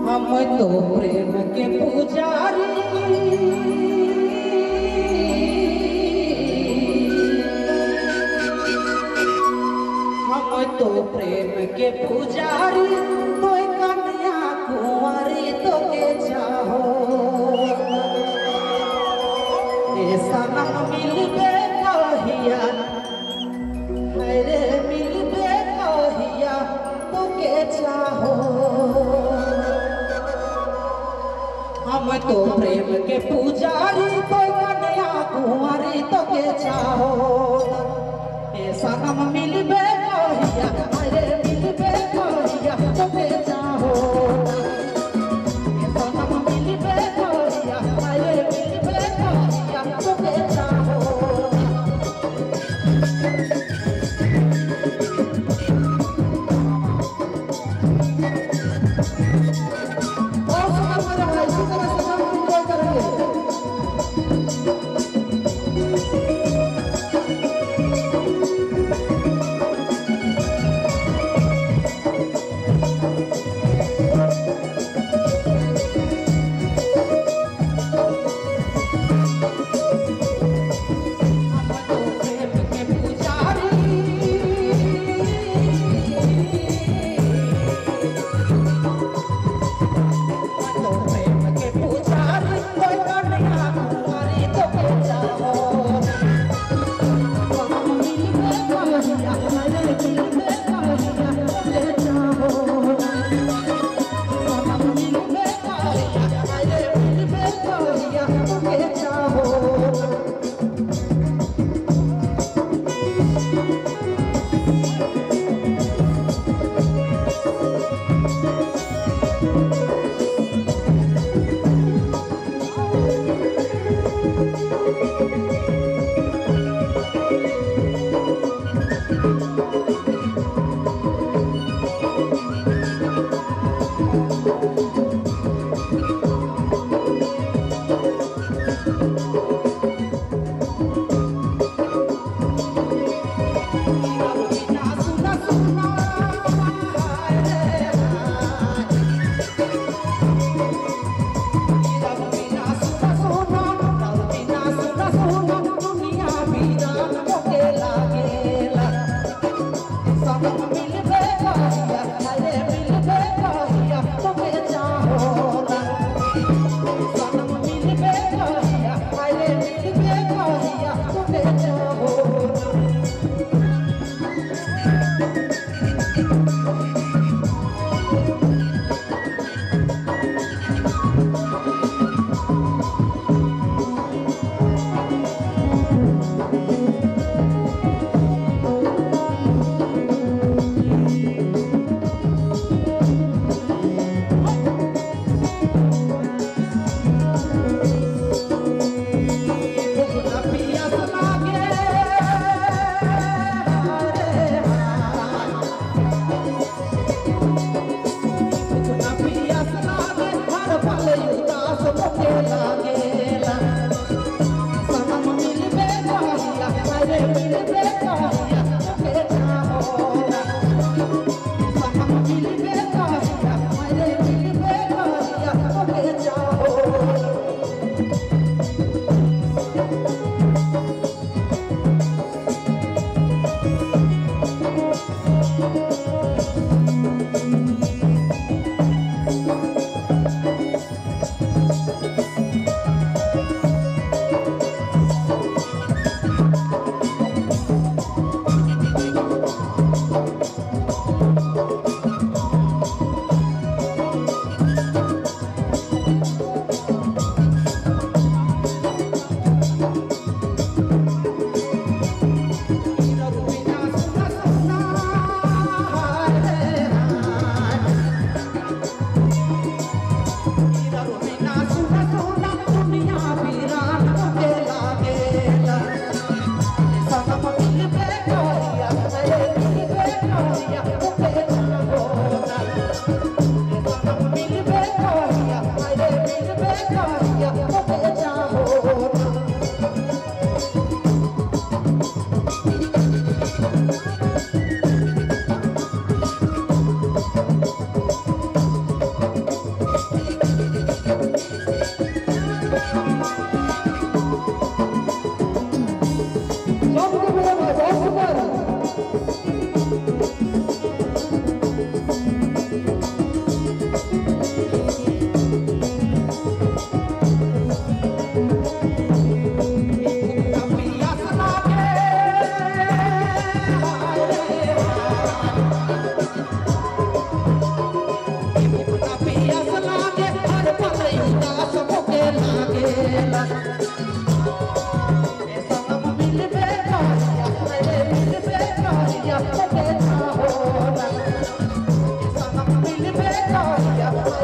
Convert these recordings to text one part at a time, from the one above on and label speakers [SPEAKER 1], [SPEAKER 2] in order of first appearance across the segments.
[SPEAKER 1] हम तो प्रेम के पुजारी, हम तो प्रेम के पुजारी, तो कन्या कुंवारी तो के चाहो ऐसा न मिलबे कहिया, अरे मिलबे कहिया तो के चाहो। हम तो प्रेम के पुजारी, तो कन्या कुंवारी तो के चाहो ऐसा न मिलबे कहिया, अरे मिलबे कहिया तो के चाहो ऐसा न मिलबे कहिया, अरे मिलबे कहिया तो के चाहो।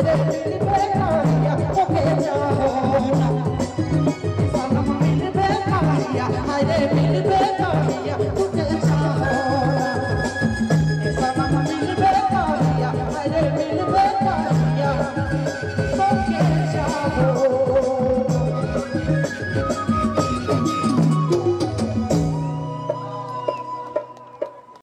[SPEAKER 1] अरे मिलबे कहिया तोके चाहो ना सनम मिलबे कहिया अरे मिलबे कहिया तोके चाहो ना सनम मिलबे कहिया अरे मिलबे कहिया तोके चाहो